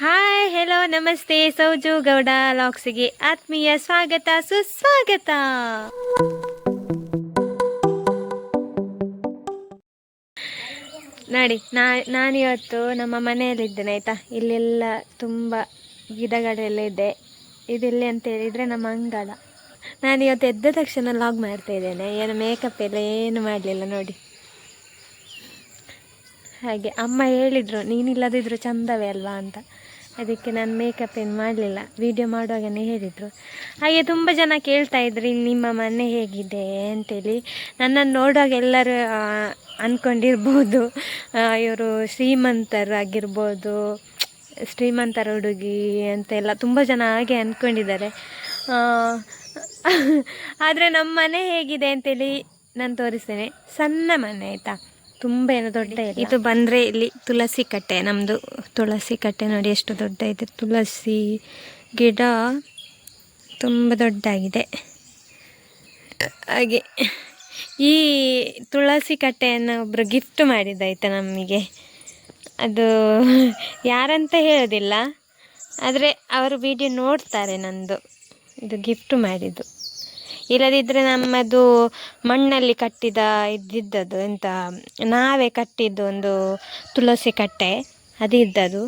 Hi hello ನಮಸ್ತೆ. ಸೌಜು ಗೌಡ ಲಾಕ್ಸಿಗೆ ಆತ್ಮೀಯ ಸ್ವಾಗತ ಸುಸ್ವಾಗತ. ನೋಡಿ ನಾನಿವತ್ತು ನಮ್ಮ ಮನೆಯಲ್ಲಿದ್ದೇನೆ ಆಯಿತಾ. ಇಲ್ಲೆಲ್ಲ ತುಂಬ ಗಿಡಗಳೆಲ್ಲ ಇದೆ. ಇದೆಲ್ಲಿ ಅಂತ ಹೇಳಿದರೆ ನಮ್ಮ ಅಂಗಳ. ನಾನಿವತ್ತು ಎದ್ದ ತಕ್ಷಣ ಲಾಗ್ ಮಾಡ್ತಾ ಇದ್ದೇನೆ. ಏನು ಮೇಕಪ್ ಎಲ್ಲ ಏನು ಮಾಡಲಿಲ್ಲ ನೋಡಿ. ಹಾಗೆ ಅಮ್ಮ ಹೇಳಿದರು ನೀನಿಲ್ಲದಿದ್ದರೂ ಚಂದವೇ ಅಲ್ವಾ ಅಂತ. ಅದಕ್ಕೆ ನಾನು ಮೇಕಪ್ ಏನು ಮಾಡಲಿಲ್ಲ, ವಿಡಿಯೋ ಮಾಡುವಾಗನೇ ಹೇಳಿದರು. ಹಾಗೆ ತುಂಬ ಜನ ಕೇಳ್ತಾ ಇದ್ರಿ ನಿಮ್ಮ ಮನೆ ಹೇಗಿದೆ ಅಂತೇಳಿ. ನನ್ನನ್ನು ನೋಡುವಾಗ ಎಲ್ಲರೂ ಅಂದ್ಕೊಂಡಿರ್ಬೋದು ಇವರು ಶ್ರೀಮಂತರಾಗಿರ್ಬೋದು, ಶ್ರೀಮಂತರ ಹುಡುಗಿ ಅಂತೆಲ್ಲ ತುಂಬ ಜನ ಹಾಗೆ ಅಂದ್ಕೊಂಡಿದ್ದಾರೆ. ಆದರೆ ನಮ್ಮ ಮನೆ ಹೇಗಿದೆ ಅಂತೇಳಿ ನಾನು ತೋರಿಸ್ತೇನೆ. ಸಣ್ಣ ಮನೆ ಆಯಿತಾ, ತುಂಬ ಏನು ದೊಡ್ಡ ಇಲ್ಲ. ಇದು ಬಂದರೆ ಇಲ್ಲಿ ತುಳಸಿ ಕಟ್ಟೆ, ನಮ್ಮದು ತುಳಸಿ ಕಟ್ಟೆ ನೋಡಿ ಎಷ್ಟು ದೊಡ್ಡ ಇದೆ. ತುಳಸಿ ಗಿಡ ತುಂಬ ದೊಡ್ಡಾಗಿದೆ. ಹಾಗೆ ಈ ತುಳಸಿ ಕಟ್ಟೆಯನ್ನು ಒಬ್ಬರು ಗಿಫ್ಟ್ ಮಾಡಿದ್ದಾಯ್ತಾ ನಮಗೆ. ಅದು ಯಾರಂತ ಹೇಳೋದಿಲ್ಲ, ಆದರೆ ಅವರು ವಿಡಿಯೋ ನೋಡ್ತಾರೆ ನಂದು. ಇದು ಗಿಫ್ಟ್ ಮಾಡಿದ್ದು. ಇಲ್ಲದಿದ್ದರೆ ನಮ್ಮದು ಮಣ್ಣಲ್ಲಿ ಕಟ್ಟಿದ ಇದ್ದಿದ್ದದು, ಎಂತ ನಾವೇ ಕಟ್ಟಿದ್ದು ಒಂದು ತುಳಸಿ ಕಟ್ಟೆ ಅದು ಇದ್ದದು.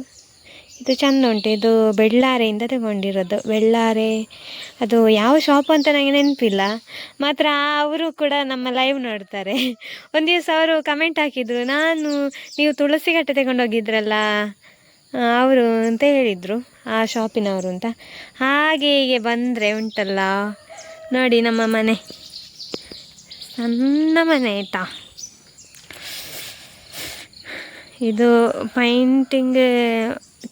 ಇದು ಚೆಂದ ಉಂಟು. ಇದು ಬೆಳ್ಳಾರೆಯಿಂದ ತಗೊಂಡಿರೋದು. ಬೆಳ್ಳಾರೆ ಅದು ಯಾವ ಶಾಪ್ ಅಂತ ನನಗೆ ನೆನಪಿಲ್ಲ. ಮಾತ್ರ ಅವರು ಕೂಡ ನಮ್ಮ ಲೈವ್ ನೋಡ್ತಾರೆ. ಒಂದು ದಿವಸ ಅವರು ಕಮೆಂಟ್ ಹಾಕಿದರು, ನೀವು ತುಳಸಿ ಕಟ್ಟೆ ತಗೊಂಡೋಗಿದ್ರಲ್ಲ ಅವರು ಅಂತ ಹೇಳಿದರು, ಆ ಶಾಪಿನವರು ಅಂತ. ಹಾಗೆ ಹೀಗೆ ಬಂದರೆ ಉಂಟಲ್ಲ ನೋಡಿ ನಮ್ಮ ಮನೆ, ಸಣ್ಣ ಮನೆ ಆಯಿತಾ. ಇದು ಪೈಂಟಿಂಗ್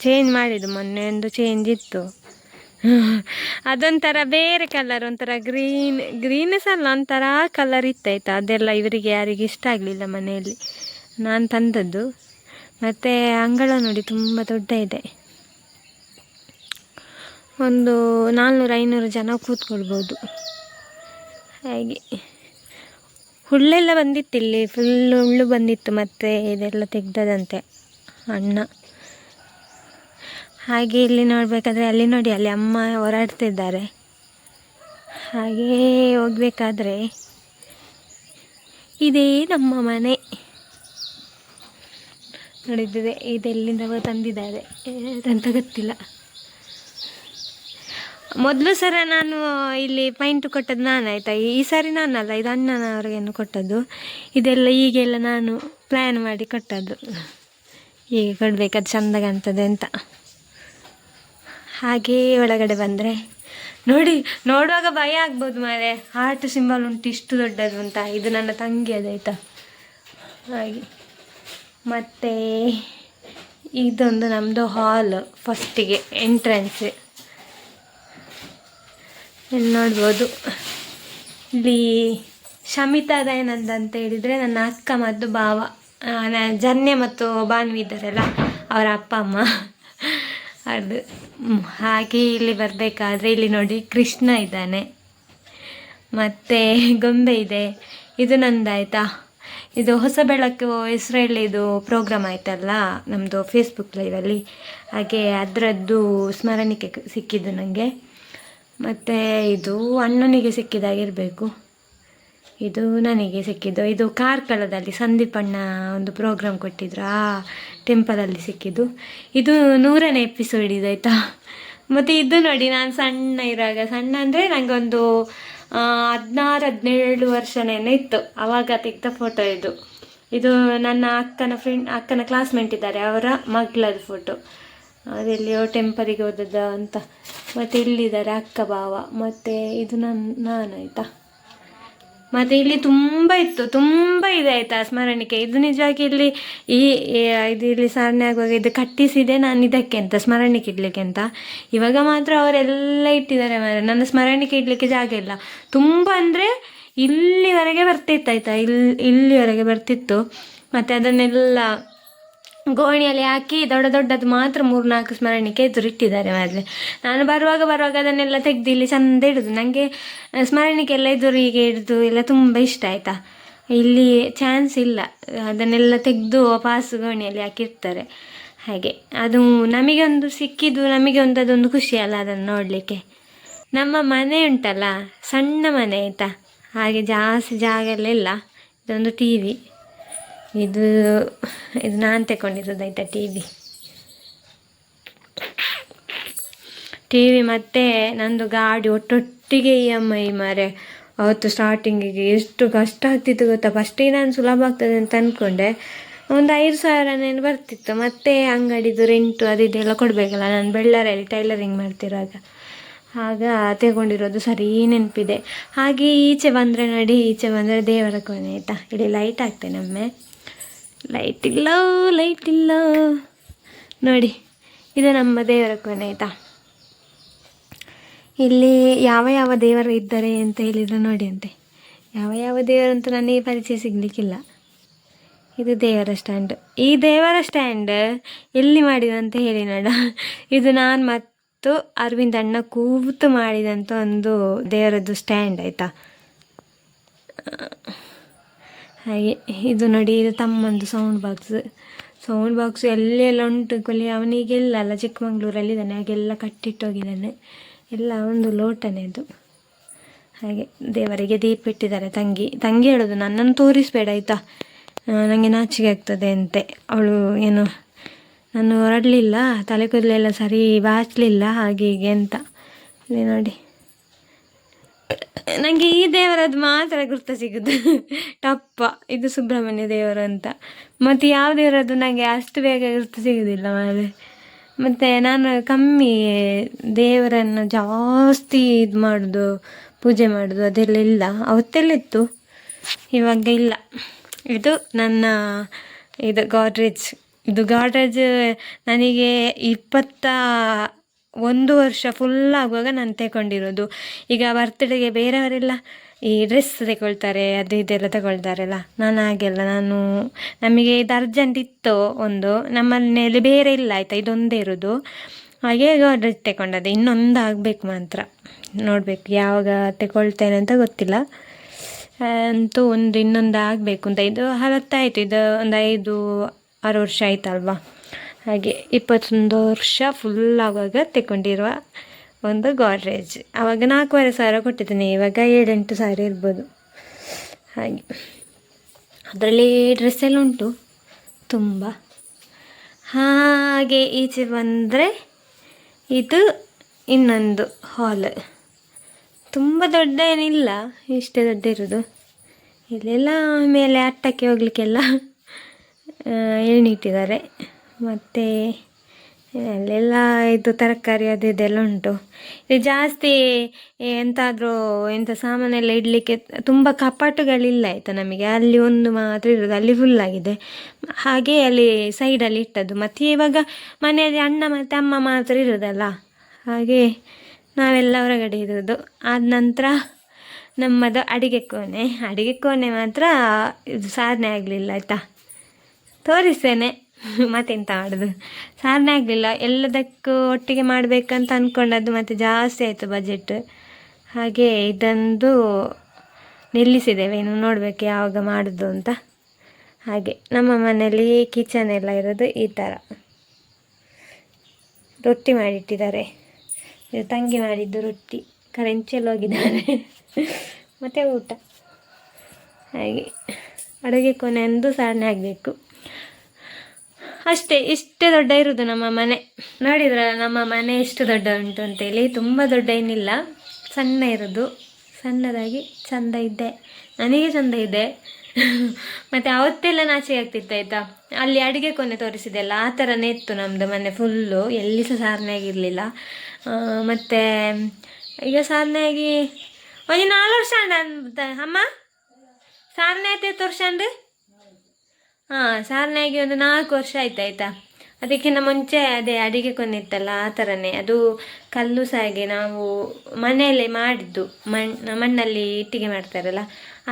ಚೇಂಜ್ ಮಾಡಿದ್ದು, ಮೊನ್ನೆ ಒಂದು ಚೇಂಜ್ ಇತ್ತು. ಅದೊಂಥರ ಬೇರೆ ಕಲರ್, ಒಂಥರ ಗ್ರೀನ್ ಸಹ ಒಂಥರ ಕಲರ್ ಇತ್ತಾಯ್ತಾ. ಅದೆಲ್ಲ ಇವರಿಗೆ ಯಾರಿಗೆ ಇಷ್ಟ ಆಗಲಿಲ್ಲ ಮನೆಯಲ್ಲಿ. ನಾನು ತಂದದ್ದು. ಮತ್ತು ಅಂಗಳ ನೋಡಿ ತುಂಬ ದೊಡ್ಡ ಇದೆ. ಒಂದು 400-500 ಜನ ಕೂತ್ಕೊಳ್ಬೋದು. ಹಾಗೆ ಹುಲ್ಲೆಲ್ಲ ಬಂದಿತ್ತು, ಇಲ್ಲಿ ಫುಲ್ಲು ಹುಲ್ಲು ಬಂದಿತ್ತು. ಮತ್ತು ಇದೆಲ್ಲ ತೆಗ್ದದಂತೆ ಅಣ್ಣ. ಹಾಗೆ ಇಲ್ಲಿ ನೋಡಬೇಕಾದ್ರೆ ಅಲ್ಲಿ ನೋಡಿ, ಅಲ್ಲಿ ಅಮ್ಮ ಹೊರಡ್ತಿದ್ದಾರೆ. ಹಾಗೇ ಹೋಗಬೇಕಾದ್ರೆ ಇದೇ ನಮ್ಮ ಮನೆ ನೋಡಿದ್ದೆ. ಇದೆಲ್ಲಿಂದ ತಂದಿದ್ದಾರೆ ಅಂತ ಗೊತ್ತಿಲ್ಲ. ಮೊದಲು ಸರ ನಾನು ಇಲ್ಲಿ ಪೈಂಟು ಕೊಟ್ಟದ್ದು ನಾನು ಆಯಿತಾ. ಈ ಸಾರಿ ನಾನಲ್ಲ, ಇದು ಅಣ್ಣನವ್ರಿಗೇನು ಕೊಟ್ಟದ್ದು. ಇದೆಲ್ಲ ಈಗೆಲ್ಲ ನಾನು ಪ್ಲ್ಯಾನ್ ಮಾಡಿ ಕೊಟ್ಟದ್ದು, ಹೀಗೆ ಕೊಡಬೇಕದು ಚೆಂದ ಕಾಣ್ತದೆ ಅಂತ. ಹಾಗೇ ಒಳಗಡೆ ಬಂದರೆ ನೋಡಿ, ನೋಡುವಾಗ ಭಯ ಆಗ್ಬೋದು ಮಾರೆ. ಹಾರ್ಟ್ ಸಿಂಬಲ್ ಉಂಟು ಇಷ್ಟು ದೊಡ್ಡದು ಅಂತ. ಇದು ನನ್ನ ತಂಗಿ ಅದಾಯ್ತಾ. ಹಾಗೆ ಮತ್ತು ಇದೊಂದು ನಮ್ಮದು ಹಾಲ್, ಫಸ್ಟಿಗೆ ಎಂಟ್ರೆನ್ಸ್. ಇಲ್ಲಿ ನೋಡ್ಬೋದು. ಇಲ್ಲಿ ಶಮಿತಾ ದಯಾನಂದ ಅಂತ ಹೇಳಿದರೆ ನನ್ನ ಅಕ್ಕ ಮತ್ತು ಭಾವ, ಜನ್ಯ ಮತ್ತು ಭಾನ್ವಿ ಇದ್ದಾರಲ್ಲ ಅವರ ಅಪ್ಪ ಅಮ್ಮ ಅದು. ಹಾಗೆ ಇಲ್ಲಿ ಬರಬೇಕಾದ್ರೆ ಇಲ್ಲಿ ನೋಡಿ ಕೃಷ್ಣ ಇದ್ದಾನೆ, ಮತ್ತು ಗೊಂಬೆ ಇದೆ. ಇದು ನಂದಾಯ್ತಾ. ಇದು ಹೊಸ ಬೆಳಕು ಇಸ್ರೇಲಿದು ಪ್ರೋಗ್ರಾಮ್ ಆಯ್ತಲ್ಲ ನಮ್ಮದು ಫೇಸ್ಬುಕ್ ಲೈವಲ್ಲಿ. ಹಾಗೆ ಅದರದ್ದು ಸ್ಮರಣಿಕೆ ಸಿಕ್ಕಿದ್ದು ನನಗೆ. ಮತ್ತು ಇದು ಅಣ್ಣನಿಗೆ ಸಿಕ್ಕಿದಾಗಿರಬೇಕು, ಇದು ನನಗೆ ಸಿಕ್ಕಿದ್ದು. ಇದು ಕಾರ್ಕಳದಲ್ಲಿ ಸಂದೀಪಣ್ಣ ಒಂದು ಪ್ರೋಗ್ರಾಮ್ ಕೊಟ್ಟಿದ್ರು, ಆ ಟೆಂಪಲಲ್ಲಿ ಸಿಕ್ಕಿದ್ದು. ಇದು 100ನೇ ಎಪಿಸೋಡ್ ಇದಾಯ್ತಾ. ಮತ್ತು ಇದು ನೋಡಿ, ನಾನು ಸಣ್ಣ ಇರುವಾಗ, ಸಣ್ಣ ಅಂದರೆ ನನಗೆ ಒಂದು 16-17 ವರ್ಷನೇ ಇತ್ತು, ಆವಾಗ ತೆಗೆದ ಫೋಟೋ ಇದು. ಇದು ನನ್ನ ಅಕ್ಕನ ಕ್ಲಾಸ್ಮೇಟ್ ಇದ್ದಾರೆ, ಅವರ ಮಗಳದ ಫೋಟೋ. ಅದೆಲ್ಲಿಯೋ ಟೆಂಪಲಿಗೆ ಹೋದದ ಅಂತ. ಮತ್ತು ಇಲ್ಲಿದ್ದಾರೆ ಅಕ್ಕ ಭಾವ. ಮತ್ತು ಇದು ನಾನಾಯ್ತಾ. ಮತ್ತು ಇಲ್ಲಿ ತುಂಬ ಇತ್ತು, ತುಂಬ ಇದೆ ಆಯಿತಾ ಸ್ಮರಣಿಕೆ. ಇದು ನಿಜವಾಗಿ ಇಲ್ಲಿ ಇದು ಇಲ್ಲಿ ಸಾರಣೆ ಆಗುವಾಗ ಇದು ಕಟ್ಟಿಸಿದೆ ನಾನು ಇದಕ್ಕೆ ಅಂತ, ಸ್ಮರಣಿಕೆ ಇಡಲಿಕ್ಕೆ ಅಂತ. ಇವಾಗ ಮಾತ್ರ ಅವರೆಲ್ಲ ಇಟ್ಟಿದ್ದಾರೆ ಮಾರೆ. ನನ್ನ ಸ್ಮರಣಿಕೆ ಇಡಲಿಕ್ಕೆ ಜಾಗ ಇಲ್ಲ. ತುಂಬ ಅಂದರೆ ಇಲ್ಲಿವರೆಗೆ ಬರ್ತಿತ್ತಾಯ್ತಾ, ಇಲ್ಲಿವರೆಗೆ ಬರ್ತಿತ್ತು. ಮತ್ತು ಅದನ್ನೆಲ್ಲ ಗೋಣಿಯಲ್ಲಿ ಹಾಕಿ ದೊಡ್ಡದು ಮಾತ್ರ 3-4 ಸ್ಮರಣಿಕೆ ಎದುರಿಟ್ಟಿದ್ದಾರೆ ಮೊದಲೇ. ನಾನು ಬರುವಾಗ ಅದನ್ನೆಲ್ಲ ತೆಗೆದು ಇಲ್ಲಿ ಚೆಂದ ಇಡೋದು. ನನಗೆ ಸ್ಮರಣಿಕೆ ಎಲ್ಲ ಎದುರಿಗೆ ಹಿಡಿದು ಎಲ್ಲ ತುಂಬ ಇಷ್ಟ ಆಯಿತಾ. ಇಲ್ಲಿ ಚಾನ್ಸ್ ಇಲ್ಲ, ಅದನ್ನೆಲ್ಲ ತೆಗೆದು ವಾಪಸ್ ಗೋಣಿಯಲ್ಲಿ ಹಾಕಿರ್ತಾರೆ. ಹಾಗೆ ಅದು ನಮಗೆ ಒಂದು ಸಿಕ್ಕಿದ್ದು, ನಮಗೆ ಒಂದು ಅದೊಂದು ಖುಷಿ ಅಲ್ಲ ಅದನ್ನು ನೋಡಲಿಕ್ಕೆ. ನಮ್ಮ ಮನೆ ಉಂಟಲ್ಲ, ಸಣ್ಣ ಮನೆ ಆಯಿತಾ, ಹಾಗೆ ಜಾಸ್ತಿ ಜಾಗ ಎಲ್ಲ ಇಲ್ಲ. ಇದೊಂದು ಟಿ ವಿ, ಇದು ನಾನು ತಗೊಂಡಿರೋದು ಆಯಿತಾ. ಟಿ ವಿ ಮತ್ತು ನಂದು ಗಾಡಿ ಒಟ್ಟೊಟ್ಟಿಗೆ EMI ಮಾರೆ. ಅವತ್ತು ಸ್ಟಾರ್ಟಿಂಗಿಗೆ ಎಷ್ಟು ಕಷ್ಟ ಆಗ್ತಿತ್ತು ಗೊತ್ತಾ. ಫಸ್ಟಿಗೆ ನಾನು ಸುಲಭ ಆಗ್ತದೆ ಅಂತ ಅಂದ್ಕೊಂಡೆ. ಒಂದು 5,000 ಬರ್ತಿತ್ತು. ಮತ್ತು ಅಂಗಡಿದು ರೆಂಟು ಅದು ಇದೆಲ್ಲ ಕೊಡಬೇಕಲ್ಲ. ನಾನು ಬೆಳ್ಳಾರಲ್ಲಿ ಟೈಲರಿಂಗ್ ಮಾಡ್ತಿರುವಾಗ ಆಗ ತಗೊಂಡಿರೋದು ಸರಿ ನೆನಪಿದೆ. ಹಾಗೆ ಈಚೆ ಬಂದರೆ ನೋಡಿ, ಈಚೆ ಬಂದರೆ ದೇವರ ಕೋಣೆ ಆಯಿತಾ. ಇಲ್ಲಿ ಲೈಟ್ ಆಗ್ತೇನೆ ಒಮ್ಮೆ. ಲೈಟ್ ಇಲ್ಲ ನೋಡಿ, ಇದು ನಮ್ಮ ದೇವರ ಕೋಣೆ ಆಯಿತಾ. ಇಲ್ಲಿ ಯಾವ ದೇವರು ಇದ್ದಾರೆ ಅಂತ ಹೇಳಿದರೆ ನೋಡಿ ಅಂತೆ. ಯಾವ ದೇವರು ಅಂತ ನನಗೆ ಪರಿಚಯ ಸಿಗಲಿಕ್ಕಿಲ್ಲ. ಇದು ದೇವರ ಸ್ಟ್ಯಾಂಡ್. ಈ ದೇವರ ಸ್ಟ್ಯಾಂಡ್ ಎಲ್ಲಿ ಮಾಡಿದಂತ ಹೇಳಿ ನೋಡ. ಇದು ನಾನು ಮತ್ತು ಅರವಿಂದ್ ಅಣ್ಣ ಕೂತು ಮಾಡಿದಂಥ ಒಂದು ದೇವರದ್ದು ಸ್ಟ್ಯಾಂಡ್ ಆಯಿತಾ. ಹಾಗೆ ಇದು ನೋಡಿ, ಇದು ತಮ್ಮಂದು ಸೌಂಡ್ ಬಾಕ್ಸು ಎಲ್ಲೆಲ್ಲ ಉಂಟು ಕೊಲ್ಲಿ. ಅವನಿಗೆಲ್ಲ ಅಲ್ಲ, ಚಿಕ್ಕಮಂಗ್ಳೂರಲ್ಲಿದ್ದಾನೆ, ಹಾಗೆಲ್ಲ ಕಟ್ಟಿಟ್ಟೋಗಿದ್ದಾನೆ. ಎಲ್ಲ ಒಂದು ಲೋಟನೇ ಅದು. ಹಾಗೆ ದೇವರಿಗೆ ದೀಪ ಇಟ್ಟಿದ್ದಾರೆ. ತಂಗಿ ಹೇಳೋದು ನನ್ನನ್ನು ತೋರಿಸ್ಬೇಡ ಆಯಿತಾ, ನನಗೆ ನಾಚಿಕೆ ಆಗ್ತದೆ ಅಂತೆ. ಅವಳು ಏನು ನಾನು ಹೊರಡಲಿಲ್ಲ, ತಲೆ ಕೂದಲೆಲ್ಲ ಸರಿ ಬಾಚಲಿಲ್ಲ ಹಾಗೆ ಹೀಗೆ ಅಂತ. ಇಲ್ಲಿ ನೋಡಿ, ನನಗೆ ಈ ದೇವರದ್ದು ಮಾತ್ರ ಗುರ್ತು ಸಿಗೋದು ಟಪ್ಪ. ಇದು ಸುಬ್ರಹ್ಮಣ್ಯ ದೇವರು ಅಂತ. ಮತ್ತು ಯಾವ ದೇವರದ್ದು ನನಗೆ ಅಷ್ಟು ಬೇಗ ಗುರ್ತು ಸಿಗೋದಿಲ್ಲ ಮಾರೆ. ಮತ್ತು ನಾನು ಕಮ್ಮಿ ದೇವರನ್ನು ಜಾಸ್ತಿ ಇದು ಮಾಡೋದು, ಪೂಜೆ ಮಾಡೋದು ಅದೆಲ್ಲ ಇಲ್ಲ. ಅವತ್ತೆಲ್ಲ ಇತ್ತು, ಇವಾಗ ಇಲ್ಲ. ಇದು ನನ್ನ ಇದು ಗಾಡ್ರೇಜ್ ನನಗೆ 21 ವರ್ಷ ಫುಲ್ ಆಗುವಾಗ ನಾನು ತಗೊಂಡಿರೋದು. ಈಗ ಬರ್ತ್ಡೇಗೆ ಬೇರೆಯವರೆಲ್ಲ ಈ ಡ್ರೆಸ್ ತಗೊಳ್ತಾರೆ, ಅದು ಇದೆಲ್ಲ ತಗೊಳ್ತಾರಲ್ಲ. ನಾನು ಹಾಗೆಲ್ಲ, ನಮಗೆ ಇದು ಅರ್ಜೆಂಟ್ ಇತ್ತು ಒಂದು, ನಮ್ಮ ಮನೆಯಲ್ಲಿ ಬೇರೆ ಇಲ್ಲ ಆಯಿತಾ, ಇದೊಂದೇ ಇರೋದು. ಹಾಗೆ ಗಾಡ್ರೇಜ್ ತಗೊಂಡದ್ದು. ಇನ್ನೊಂದು ಆಗಬೇಕು ಮಾತ್ರ, ನೋಡಬೇಕು ಯಾವಾಗ ತಗೊಳ್ತೇನೆ ಅಂತ ಗೊತ್ತಿಲ್ಲ. ಅಂತೂ ಇನ್ನೊಂದು ಆಗಬೇಕು ಅಂತ. ಇದು ಹಲತ್ತಾಯಿತು, ಇದು ಒಂದು 5-6 ವರ್ಷ ಆಯ್ತಲ್ವಾ. ಹಾಗೆ 21 ವರ್ಷ ಫುಲ್ ಆಗುವಾಗ ತಗೊಂಡಿರುವ ಒಂದು ಗಾಡ್ರೇಜ್. ಆವಾಗ 4,500 ಕೊಟ್ಟಿದ್ದೀನಿ, ಇವಾಗ 7-8 ಸಾವಿರ ಇರ್ಬೋದು. ಹಾಗೆ ಅದರಲ್ಲಿ ಡ್ರೆಸ್ ಎಲ್ಲ ಉಂಟು ತುಂಬ. ಹಾಗೆ ಈಚೆ ಬಂದರೆ ಇದು ಇನ್ನೊಂದು ಹಾಲ್. ತುಂಬ ದೊಡ್ಡ ಏನಿಲ್ಲ, ಇಷ್ಟೇ ದೊಡ್ಡ ಇರೋದು. ಇಲ್ಲೆಲ್ಲ ಮೇಲೆ ಅಟ್ಟಕ್ಕೆ ಹೋಗಲಿಕ್ಕೆಲ್ಲ ಎಳ್ನಿಟ್ಟಿದ್ದಾರೆ. ಮತ್ತು ಅಲ್ಲೆಲ್ಲ ಇದು ತರಕಾರಿ ಅದು ಇದೆಲ್ಲ ಉಂಟು. ಇದು ಜಾಸ್ತಿ ಎಂಥ ಸಾಮಾನೆಲ್ಲ ಇಡಲಿಕ್ಕೆ ತುಂಬ ಕಪಾಟುಗಳಿಲ್ಲ ಆಯಿತಾ ನಮಗೆ. ಅಲ್ಲಿ ಒಂದು ಮಾತ್ರ ಇರೋದು, ಅಲ್ಲಿ ಫುಲ್ಲಾಗಿದೆ. ಹಾಗೆ ಅಲ್ಲಿ ಸೈಡಲ್ಲಿ ಇಟ್ಟದ್ದು. ಮತ್ತು ಇವಾಗ ಮನೆಯಲ್ಲಿ ಅಣ್ಣ ಮತ್ತು ಅಮ್ಮ ಮಾತ್ರ ಇರೋದಲ್ಲ, ಹಾಗೆ ನಾವೆಲ್ಲ ಹೊರಗಡೆ ಇರೋದು. ಆದ ನಂತರ ನಮ್ಮದು ಅಡುಗೆ ಕೋಣೆ ಮಾತ್ರ ಇದು ಸಾಧನೆ ಆಗಲಿಲ್ಲ ಆಯಿತಾ. ತೋರಿಸ್ತೇನೆ ಮತ್ತೆಂತ ಮಾಡೋದು, ಸಾಧನೆ ಆಗಲಿಲ್ಲ. ಎಲ್ಲದಕ್ಕೂ ಒಟ್ಟಿಗೆ ಮಾಡಬೇಕಂತ ಅಂದ್ಕೊಂಡದ್ದು, ಮತ್ತು ಜಾಸ್ತಿ ಆಯಿತು ಬಜೆಟ್. ಹಾಗೆ ಇದೊಂದು ನಿಲ್ಲಿಸಿದ್ದೇವೆ, ಇನ್ನು ನೋಡಬೇಕು ಯಾವಾಗ ಮಾಡೋದು ಅಂತ. ಹಾಗೆ ನಮ್ಮ ಮನೆಯಲ್ಲಿ ಕಿಚನ್ ಎಲ್ಲ ಇರೋದು ಈ ಥರ. ರೊಟ್ಟಿ ಮಾಡಿಟ್ಟಿದ್ದಾರೆ, ಇದು ತಂಗಿ ಮಾಡಿದ್ದು ರೊಟ್ಟಿ. ಕರೆಂಚೆಲ್ಲ ಹೋಗಿದ್ದಾರೆ. ಮತ್ತು ಊಟ. ಹಾಗೆ ಅಡುಗೆ ಕೋಣೆ ಒಂದು ಸಾಧನೆ ಆಗಬೇಕು ಅಷ್ಟೇ. ಇಷ್ಟೇ ದೊಡ್ಡ ಇರೋದು ನಮ್ಮ ಮನೆ. ನೋಡಿದ್ರ ನಮ್ಮ ಮನೆ ಎಷ್ಟು ದೊಡ್ಡ ಉಂಟು ಅಂತೇಳಿ. ತುಂಬ ದೊಡ್ಡ ಏನಿಲ್ಲ, ಸಣ್ಣ ಇರೋದು. ಸಣ್ಣದಾಗಿ ಚೆಂದ ಇದ್ದೆ, ನನಗೆ ಚೆಂದ ಇದೆ. ಮತ್ತು ಅವತ್ತೆಲ್ಲ ನಾಚಿಕೆ ಆಗ್ತಿತ್ತು ಆಯಿತಾ. ಅಲ್ಲಿ ಅಡುಗೆ ಕೋಣೆ ತೋರಿಸಿದೆಲ್ಲ ಆ ಥರನೇ ಇತ್ತು ನಮ್ಮದು ಮನೆ ಫುಲ್ಲು. ಎಲ್ಲಿ ಸಹ ಸಾಧನೆ ಆಗಿರಲಿಲ್ಲ. ಮತ್ತು ಈಗ ಸಾಧನೆಯಾಗಿ ಒಂದು 4 ವರ್ಷ ಅಂತ ಅಮ್ಮ ಸಾಧನೆ ಆಯ್ತು. 8 ವರ್ಷ ಅಂದರೆ ಸಾಧನೆಯಾಗಿ ಒಂದು 4 ವರ್ಷ ಆಯ್ತಾ. ಅದಕ್ಕಿಂತ ಮುಂಚೆ ಅದೇ ಅಡಿಗೆ ಕೋಣೆ ಇತ್ತಲ್ಲ ಆ ಥರನೇ. ಅದು ಕಲ್ಲು ಸಹ ಹಾಗೆ ನಾವು ಮನೆಯಲ್ಲೇ ಮಾಡಿದ್ದು, ಮಣ್ಣಲ್ಲಿ ಇಟ್ಟಿಗೆ ಮಾಡ್ತಾರಲ್ಲ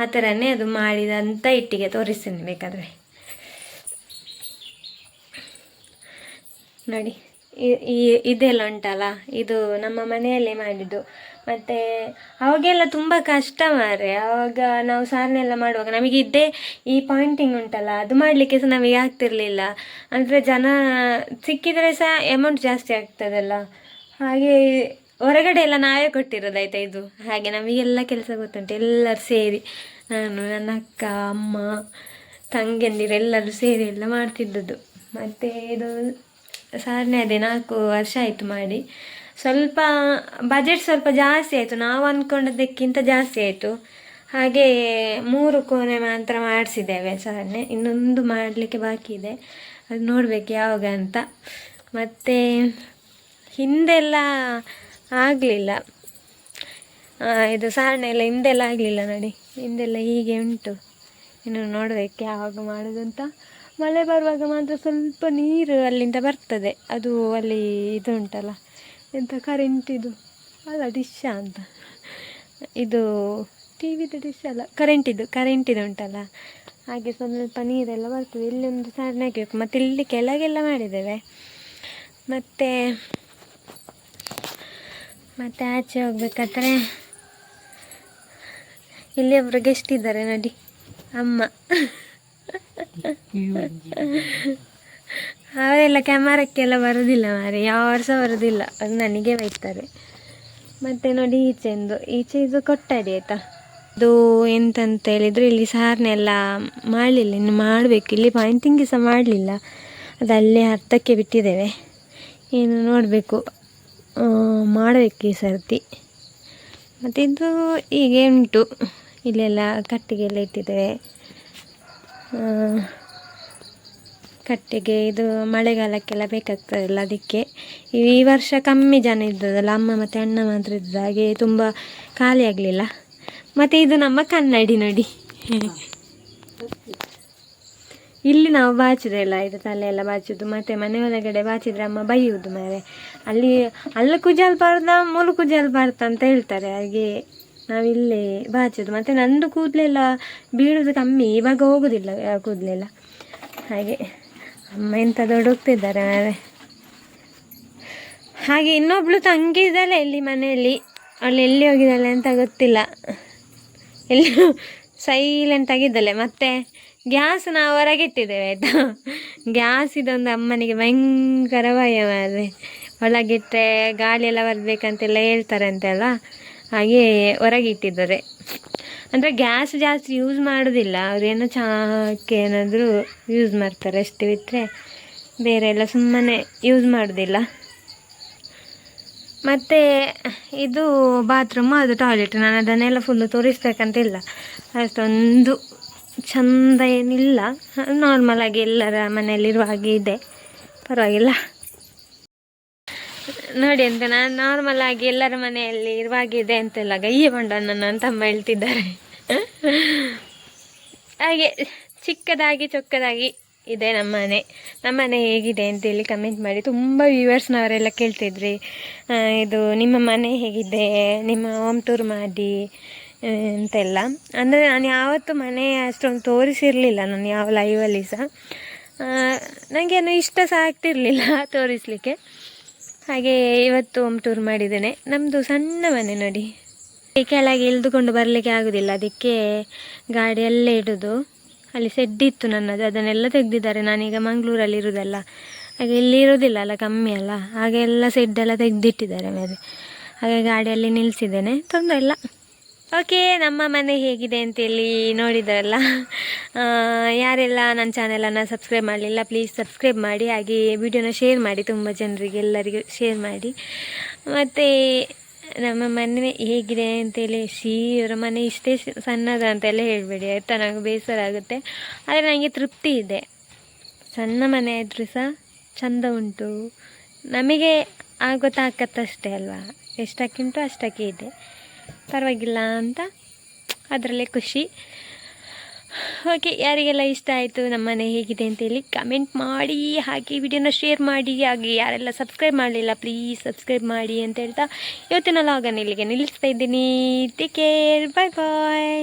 ಆ ಥರನೇ ಅದು ಮಾಡಿದಂಥ ಇಟ್ಟಿಗೆ. ತೋರಿಸ್ತೇನೆ ಬೇಕಾದರೆ ನೋಡಿ. ಇದೆಲ್ಲ ಉಂಟಲ್ಲ, ಇದು ನಮ್ಮ ಮನೆಯಲ್ಲೇ ಮಾಡಿದ್ದು. ಮತ್ತು ಅವಾಗೆಲ್ಲ ತುಂಬ ಕಷ್ಟ ಮಾರೆ. ಆವಾಗ ನಾವು ಸಾರನ್ನೆಲ್ಲ ಮಾಡುವಾಗ ನಮಗೆ ಈ ಪಾಯಿಂಟಿಂಗ್ ಉಂಟಲ್ಲ, ಅದು ಮಾಡಲಿಕ್ಕೆ ಸಹ ನಮಗೆ ಆಗ್ತಿರ್ಲಿಲ್ಲ. ಅಂದರೆ ಜನ ಸಿಕ್ಕಿದರೆ ಸಹ ಅಮೌಂಟ್ ಜಾಸ್ತಿ ಆಗ್ತದಲ್ಲ, ಹಾಗೆ ಹೊರಗಡೆ ಎಲ್ಲ ನಾವೇ ಕೊಟ್ಟಿರೋದಾಯ್ತಾ ಇದು. ಹಾಗೆ ನಮಗೆಲ್ಲ ಕೆಲಸ ಗೊತ್ತುಂಟು, ಎಲ್ಲರೂ ಸೇರಿ, ನಾನು, ನನ್ನ ಅಕ್ಕ, ಅಮ್ಮ, ತಂಗಿಯಂದಿರು ಎಲ್ಲರೂ ಸೇರಿ ಎಲ್ಲ ಮಾಡ್ತಿದ್ದದ್ದು. ಮತ್ತು ಇದು ಸಾರನೇ ಅದೇ 4 ವರ್ಷ ಆಯಿತು ಮಾಡಿ. ಸ್ವಲ್ಪ ಬಜೆಟ್ ಸ್ವಲ್ಪ ಜಾಸ್ತಿ ಆಯಿತು, ನಾವು ಅಂದ್ಕೊಂಡದ್ದಕ್ಕಿಂತ ಜಾಸ್ತಿ ಆಯಿತು. ಹಾಗೆ 3 ಕೋಣೆ ಮಾತ್ರ ಮಾಡಿಸಿದ್ದೇವೆ ಸಾರನೆ, ಇನ್ನೊಂದು ಮಾಡಲಿಕ್ಕೆ ಬಾಕಿ ಇದೆ, ಅದು ನೋಡಬೇಕು ಯಾವಾಗ ಅಂತ. ಮತ್ತು ಹಿಂದೆಲ್ಲ ಆಗಲಿಲ್ಲ, ಇದು ಸಾರಣೆ ಎಲ್ಲ ಹಿಂದೆಲ್ಲ ಆಗಲಿಲ್ಲ ನೋಡಿ, ಹಿಂದೆಲ್ಲ ಹೀಗೆ ಉಂಟು. ಇನ್ನು ನೋಡಬೇಕು ಯಾವಾಗ ಮಾಡೋದು ಅಂತ. ಮಳೆ ಬರುವಾಗ ಮಾತ್ರ ಸ್ವಲ್ಪ ನೀರು ಅಲ್ಲಿಂದ ಬರ್ತದೆ, ಅದು ಅಲ್ಲಿ ಇದು ಉಂಟಲ್ಲ, ಎಂಥ ಕರೆಂಟಿದು ಅಲ್ಲ, ಡಿಶ್ಶ ಅಂತ, ಇದು ಟಿವಿದು ಡಿಶ್ ಅಲ್ಲ, ಕರೆಂಟಿದು ಉಂಟಲ್ಲ, ಹಾಗೆ ಸ್ವಲ್ಪ ನೀರೆಲ್ಲ ಬರ್ತದೆ. ಇಲ್ಲಿ ಒಂದು ಸಾರಣೆ ಹಾಕಬೇಕು. ಮತ್ತು ಇಲ್ಲಿ ಕೆಳಗೆಲ್ಲ ಮಾಡಿದ್ದೇವೆ. ಮತ್ತು ಆಚೆ ಹೋಗ್ಬೇಕಾದ್ರೆ ಇಲ್ಲಿ ಒಬ್ಬರು ಗೆಸ್ಟ್ ಇದ್ದಾರೆ ನೋಡಿ, ಅಮ್ಮ. ಅವರೆಲ್ಲ ಕ್ಯಾಮರಕ್ಕೆಲ್ಲ ಬರೋದಿಲ್ಲ ಮಾರೆ, ಯಾವ ವರ್ಷ ಬರೋದಿಲ್ಲ, ಅದು ನನಗೆ ಬೈತಾರೆ. ಮತ್ತು ನೋಡಿ ಈಚೆ ಇದು ಕೊಠಡಿ ಆಯಿತಾ. ಇದು ಎಂತಂತ ಹೇಳಿದರೆ ಇಲ್ಲಿ ಸಾರನ್ನೆಲ್ಲ ಮಾಡಲಿಲ್ಲ, ಇನ್ನು ಮಾಡಬೇಕು. ಇಲ್ಲಿ ಪಾಯಿಂಟಿಂಗ್ ಸಹ ಮಾಡಲಿಲ್ಲ, ಅದು ಅಲ್ಲೇ ಅರ್ಧಕ್ಕೆ ಬಿಟ್ಟಿದ್ದೇವೆ. ಏನು ನೋಡಬೇಕು, ಮಾಡಬೇಕು ಈ ಸರ್ತಿ. ಮತ್ತು ಇದು ಹೀಗೆ ಉಂಟು, ಇಲ್ಲೆಲ್ಲ ಕಟ್ಟಿಗೆಲ್ಲ ಇಟ್ಟಿದ್ದೇವೆ. ಕಟ್ಟಿಗೆ ಇದು ಮಳೆಗಾಲಕ್ಕೆಲ್ಲ ಬೇಕಾಗ್ತದಲ್ಲ, ಅದಕ್ಕೆ. ಈ ವರ್ಷ ಕಮ್ಮಿ ಜನ ಇದ್ದದಲ್ಲ, ಅಮ್ಮ ಮತ್ತು ಅಣ್ಣ ಮಾತ್ರ ಇದ್ದದ್ದು, ಹಾಗೆ ತುಂಬ ಖಾಲಿ ಆಗಲಿಲ್ಲ. ಮತ್ತು ಇದು ನಮ್ಮ ಕನ್ನಡಿ ನೋಡಿ, ಇಲ್ಲಿ ನಾವು ಬಾಚಿದೆಲ್ಲ, ಇದು ತಲೆ ಎಲ್ಲ ಬಾಚೋದು. ಮತ್ತು ಮನೆ ಒಳಗಡೆ ಬಾಚಿದ್ರೆ ಅಮ್ಮ ಬೈಯುವುದು ಮಾರೆ, ಅಲ್ಲಿ ಕುಜಲ್ಬಾರ್ದ ಮೂಲು ಕುಜಲ್ಬಾರ್ದ ಅಂತ ಹೇಳ್ತಾರೆ. ಹಾಗೆ ನಾವಿಲ್ಲೇ ಬಾಚೋದು. ಮತ್ತು ನಂದು ಕೂದಲೆಲ್ಲ ಬೀಳೋದು ಕಮ್ಮಿ, ಇವಾಗ ಹೋಗೋದಿಲ್ಲ ಕೂದಲೆಲ್ಲ. ಹಾಗೆ ಅಮ್ಮ ಎಂಥ ದೊಡ್ಡೋಗ್ತಿದ್ದಾರೆ ಮಾರೆ. ಹಾಗೆ ಇನ್ನೊಬ್ಳು ತಂಗಿ ಇದ್ದಾಳೆ ಇಲ್ಲಿ ಮನೆಯಲ್ಲಿ, ಅವಳು ಎಲ್ಲಿ ಹೋಗಿದ್ದಾಳೆ ಅಂತ ಗೊತ್ತಿಲ್ಲ, ಎಲ್ಲಿ ಸೈಲೆಂಟ್ ಆಗಿದ್ದಾಳೆ. ಮತ್ತು ಗ್ಯಾಸ್ ನಾವು ಹೊರಗಿಟ್ಟಿದ್ದೇವೆ ಆಯಿತಾ. ಗ್ಯಾಸ್ ಇದೊಂದು ಅಮ್ಮನಿಗೆ ಭಯಂಕರ ಭಯ ಮಾರೆ, ಒಳಗಿಟ್ಟರೆ ಗಾಳಿ ಎಲ್ಲ ಬರಬೇಕಂತೆಲ್ಲ ಹೇಳ್ತಾರೆ ಅಂತೆಲ್ಲ, ಹಾಗೆ ಹೊರಗಿಟ್ಟಿದ್ದಾರೆ. ಅಂದರೆ ಗ್ಯಾಸ್ ಜಾಸ್ತಿ ಯೂಸ್ ಮಾಡೋದಿಲ್ಲ, ಅವರೇನೋ ಚಹಾಕ್ಕೆ ಏನಾದರೂ ಯೂಸ್ ಮಾಡ್ತಾರೆ ಅಷ್ಟೇ, ಬಿಟ್ಟರೆ ಬೇರೆ ಎಲ್ಲ ಸುಮ್ಮನೆ ಯೂಸ್ ಮಾಡೋದಿಲ್ಲ. ಮತ್ತು ಇದು ಬಾತ್ರೂಮು, ಅದು ಟಾಯ್ಲೆಟ್. ನಾನು ಅದನ್ನೆಲ್ಲ ಫುಲ್ಲು ತೋರಿಸ್ಬೇಕಂತಿಲ್ಲ, ಅಷ್ಟೊಂದು ಚೆಂದ ಏನಿಲ್ಲ, ನಾರ್ಮಲಾಗಿ ಎಲ್ಲರ ಮನೆಯಲ್ಲಿರುವ ಹಾಗೆ ಇದೆ, ಪರವಾಗಿಲ್ಲ. ನೋಡಿ ಅಂತ ನಾನು ನಾರ್ಮಲಾಗಿ ಎಲ್ಲರ ಮನೆಯಲ್ಲಿ ಇರುವಾಗಿದೆ ಅಂತೆಲ್ಲ ಗಯ್ಯ ಬಂಡ ನನ್ನ ತಮ್ಮ ಹೇಳ್ತಿದ್ದಾರೆ. ಹಾಗೆ ಚಿಕ್ಕದಾಗಿ ಚೊಕ್ಕದಾಗಿ ಇದೆ ನಮ್ಮನೆ ಹೇಗಿದೆ ಅಂತೇಳಿ ಕಮೆಂಟ್ ಮಾಡಿ. ತುಂಬ ವ್ಯೂವರ್ಸ್ನವರೆಲ್ಲ ಕೇಳ್ತಿದ್ರಿ, ಇದು ನಿಮ್ಮ ಮನೆ ಹೇಗಿದೆ, ನಿಮ್ಮ ಹೋಮ್ ಟೂರ್ ಮಾಡಿ ಅಂತೆಲ್ಲ. ಅಂದರೆ ನಾನು ಯಾವತ್ತೂ ಮನೆ ಅಷ್ಟೊಂದು ತೋರಿಸಿರಲಿಲ್ಲ, ನಾನು ಯಾವ ಲೈವಲ್ಲಿ ಸಹ. ನನಗೇನು ಇಷ್ಟ ಸಹ ಆಗ್ತಿರಲಿಲ್ಲ ತೋರಿಸಲಿಕ್ಕೆ. ಹಾಗೆ ಇವತ್ತು ಹೋಮ್ ಟೂರ್ ಮಾಡಿದ್ದೇನೆ. ನಮ್ಮದು ಸಣ್ಣ ಮನೆ ನೋಡಿ, ಕೆಳಗೆ ಇಳಿದುಕೊಂಡು ಬರಲಿಕ್ಕೆ ಆಗೋದಿಲ್ಲ, ಅದಕ್ಕೆ ಗಾಡಿಯಲ್ಲೇ ಇಡೋದು. ಅಲ್ಲಿ ಸೆಡ್ ಇತ್ತು ನನ್ನದು, ಅದನ್ನೆಲ್ಲ ತೆಗೆದಿದ್ದಾರೆ. ನಾನೀಗ ಮಂಗಳೂರಲ್ಲಿ ಇರೋದಲ್ಲ, ಹಾಗೆ ಇಲ್ಲಿ ಇರೋದಿಲ್ಲ ಅಲ್ಲ, ಕಮ್ಮಿ ಅಲ್ಲ, ಹಾಗೆಲ್ಲ ಸೆಡ್ಡೆಲ್ಲ ತೆಗೆದಿಟ್ಟಿದ್ದಾರೆ ಮೇಲೆ. ಹಾಗೆ ಗಾಡಿಯಲ್ಲಿ ನಿಲ್ಲಿಸಿದ್ದೇನೆ, ತೊಂದರೆ ಇಲ್ಲ. ಓಕೆ, ನಮ್ಮ ಮನೆ ಹೇಗಿದೆ ಅಂತೇಳಿ ನೋಡಿದ್ರಲ್ಲ. ಯಾರೆಲ್ಲ ನನ್ನ ಚಾನೆಲನ್ನು ಸಬ್ಸ್ಕ್ರೈಬ್ ಮಾಡಲಿಲ್ಲ ಪ್ಲೀಸ್ ಸಬ್ಸ್ಕ್ರೈಬ್ ಮಾಡಿ, ಹಾಗೆ ವಿಡಿಯೋನ ಶೇರ್ ಮಾಡಿ, ತುಂಬ ಜನರಿಗೆ ಎಲ್ಲರಿಗೂ ಶೇರ್ ಮಾಡಿ. ಮತ್ತು ನಮ್ಮ ಮನೆ ಹೇಗಿದೆ ಅಂತೇಳಿ, ಇವರ ಮನೆ ಇಷ್ಟೇ ಸಣ್ಣದ ಅಂತೆಲ್ಲ ಹೇಳಬೇಡಿ ಆಯಿತಾ, ನನಗೆ ಬೇಸರ ಆಗುತ್ತೆ. ಆದರೆ ನನಗೆ ತೃಪ್ತಿ ಇದೆ, ಸಣ್ಣ ಮನೆ ಆದರೂ ಸಹ ಚೆಂದ ಉಂಟು, ನಮಗೆ ಆಗೋ ತಾಕತ್ತಷ್ಟೇ ಅಲ್ವಾ, ಎಷ್ಟಕ್ಕಿಂಟು ಅಷ್ಟಕ್ಕೆ ಇದೆ, ಪರವಾಗಿಲ್ಲ ಅಂತ ಅದರಲ್ಲೇ ಖುಷಿ. ಓಕೆ, ಯಾರಿಗೆಲ್ಲ ಇಷ್ಟ ಆಯಿತು ನಮ್ಮನೆ ಹೇಗಿದೆ ಅಂತೇಳಿ ಕಮೆಂಟ್ ಮಾಡಿ, ಹಾಗೆ ವಿಡಿಯೋನ ಶೇರ್ ಮಾಡಿ. ಹಾಗೆ ಯಾರೆಲ್ಲ ಸಬ್ಸ್ಕ್ರೈಬ್ ಮಾಡಲಿಲ್ಲ ಪ್ಲೀಸ್ ಸಬ್ಸ್ಕ್ರೈಬ್ ಮಾಡಿ ಅಂತ ಹೇಳ್ತಾ ಇವತ್ತಿನ ಲಾಗನ್ನು ಇಲ್ಲಿಗೆ ನಿಲ್ಲಿಸ್ತಾ ಇದ್ದೀನಿ. ಟೇಕ್ ಕೇರ್, ಬಾಯ್ ಬಾಯ್.